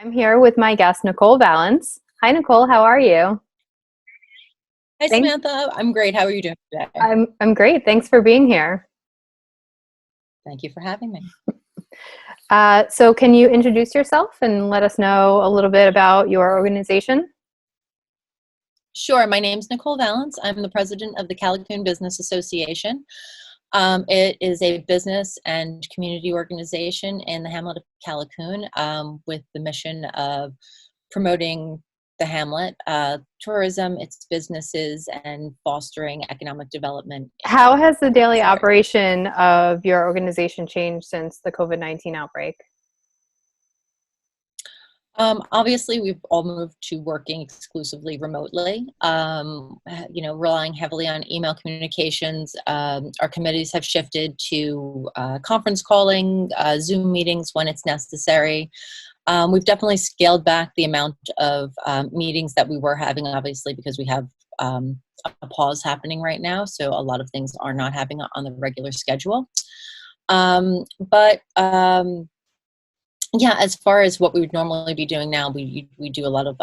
I'm here with my guest, Nicole Vallance. Hi, Nicole. How are you? Hi, Thank, Samantha. I'm great. How are you doing today? I'm great. Thanks for being here. Thank you for having me. So, can you introduce yourself and let us know a little bit about your organization? Sure. My name's Nicole Vallance. I'm the president of the Callicoon Business Association. It is a business and community organization in the hamlet of Callicoon with the mission of promoting the hamlet, tourism, its businesses, and fostering economic development. How has the daily This area. operation of your organization changed since the COVID-19 outbreak? Obviously, we've all moved to working exclusively remotely, relying heavily on email communications. Our committees have shifted to conference calling, Zoom meetings when it's necessary. We've definitely scaled back the amount of meetings that we were having, obviously, because we have a pause happening right now. So a lot of things are not happening on the regular schedule. But yeah, as far as what we would normally be doing now, we do a lot of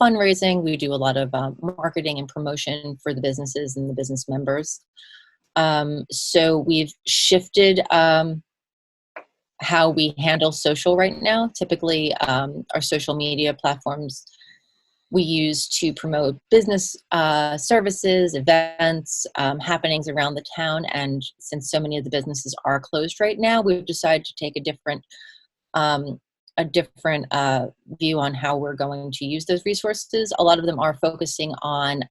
fundraising. We do a lot of marketing and promotion for the businesses and the business members. So we've shifted how we handle social right now. Typically, our social media platforms we use to promote business services, events, happenings around the town. And since so many of the businesses are closed right now, we've decided to take um, a different view on how we're going to use those resources. A lot of them are focusing on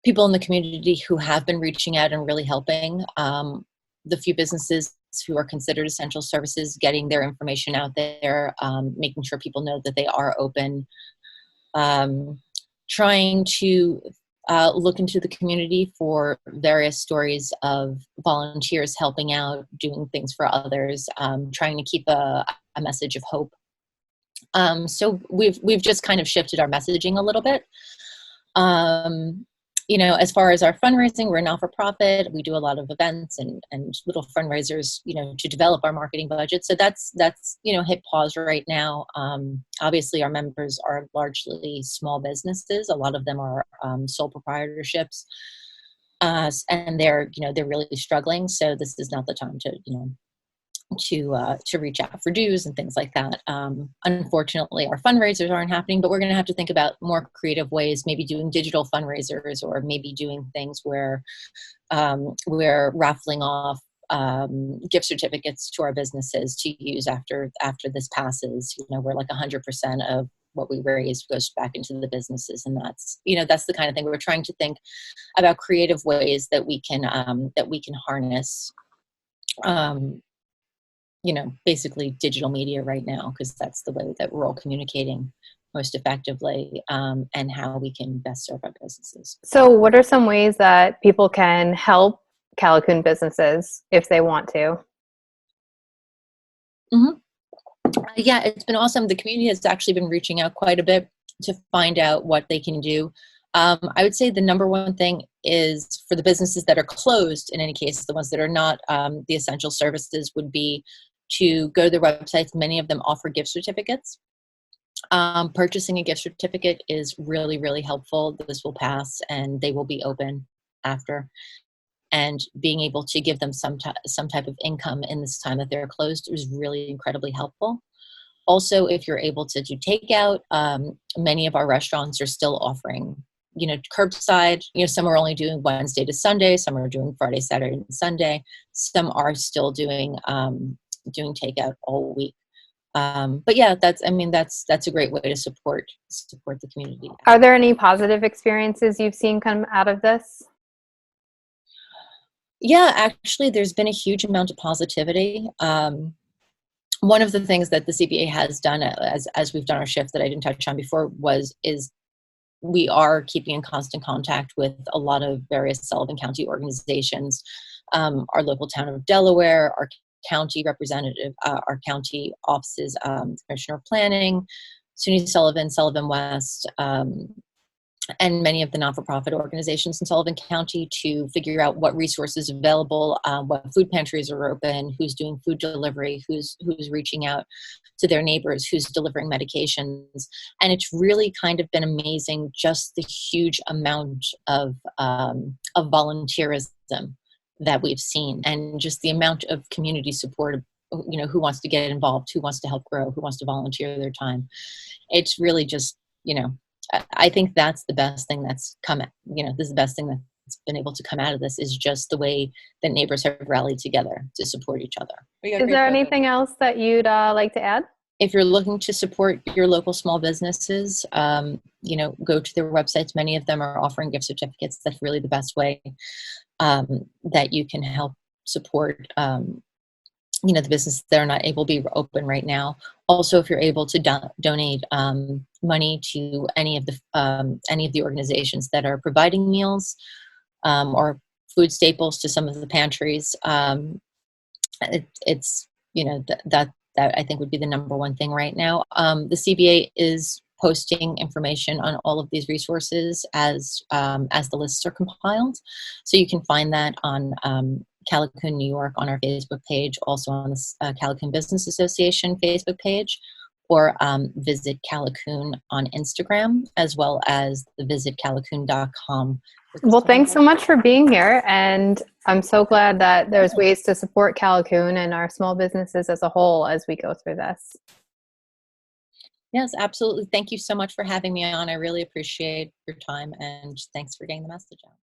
people in the community who have been reaching out and really helping the few businesses who are considered essential services, getting their information out there, making sure people know that they are open, trying to look into the community for various stories of volunteers helping out, doing things for others, trying to keep a message of hope. So we've just kind of shifted our messaging a little bit. As far as our fundraising, we're a not-for-profit. We do a lot of events and little fundraisers, to develop our marketing budget. So that's hit pause right now. Obviously, our members are largely small businesses. A lot of them are sole proprietorships, and they're really struggling. So this is not the time to reach out for dues and things like that. Unfortunately, our fundraisers aren't happening, but we're going to have to think about more creative ways, maybe doing digital fundraisers, or maybe doing things where we're raffling off gift certificates to our businesses to use after this passes. Where like 100% of what we raise goes back into the businesses, and that's the kind of thing we're trying to think about, creative ways that we can harness. Basically digital media right now, because that's the way that we're all communicating most effectively, and how we can best serve our businesses. So, what are some ways that people can help Callicoon businesses if they want to? Mm-hmm. Yeah, it's been awesome. The community has actually been reaching out quite a bit to find out what they can do. I would say the number one thing is for the businesses that are closed, in any case, the ones that are not the essential services, would be to go to their websites. Many of them offer gift certificates. Purchasing a gift certificate is really, really helpful. This will pass and they will be open after. And being able to give them some type of income in this time that they're closed is really incredibly helpful. Also, if you're able to do takeout, many of our restaurants are still offering, curbside. Some are only doing Wednesday to Sunday, some are doing Friday, Saturday, and Sunday. Some are still doing takeout all week. But yeah, that's a great way to support the community. Are there any positive experiences you've seen come out of this? Yeah, actually, there's been a huge amount of positivity. One of the things that the CBA has done as we've done our shift that I didn't touch on before is we are keeping in constant contact with a lot of various Sullivan County organizations, our local town of Delaware, our county representative, our county offices, Commissioner of Planning, SUNY Sullivan, Sullivan West, and many of the not-for-profit organizations in Sullivan County to figure out what resources are available, what food pantries are open, who's doing food delivery, who's reaching out to their neighbors, who's delivering medications. And it's really kind of been amazing, just the huge amount of volunteerism that we've seen, and just the amount of community support, who wants to get involved, who wants to help grow, who wants to volunteer their time. It's really just, I think that's the best thing that's come, this is the best thing that's been able to come out of this, is just the way that neighbors have rallied together to support each other. Is there anything else that you'd like to add? If you're looking to support your local small businesses, go to their websites. Many of them are offering gift certificates. That's really the best way that you can help support the businesses that are not able to be open right now. Also, if you're able to donate money to any of the organizations that are providing meals or food staples to some of the pantries, it's that I think would be the number one thing right now. The CBA is posting information on all of these resources as the lists are compiled, so you can find that on Callicoon New York on our Facebook page, also on the Callicoon Business Association Facebook page, or visit Callicoon on Instagram, as well as the visitcallicoon.com. Well, thanks so much for being here, and I'm so glad that there's ways to support Callicoon and our small businesses as a whole as we go through this. Yes, absolutely. Thank you so much for having me on. I really appreciate your time, and thanks for getting the message out.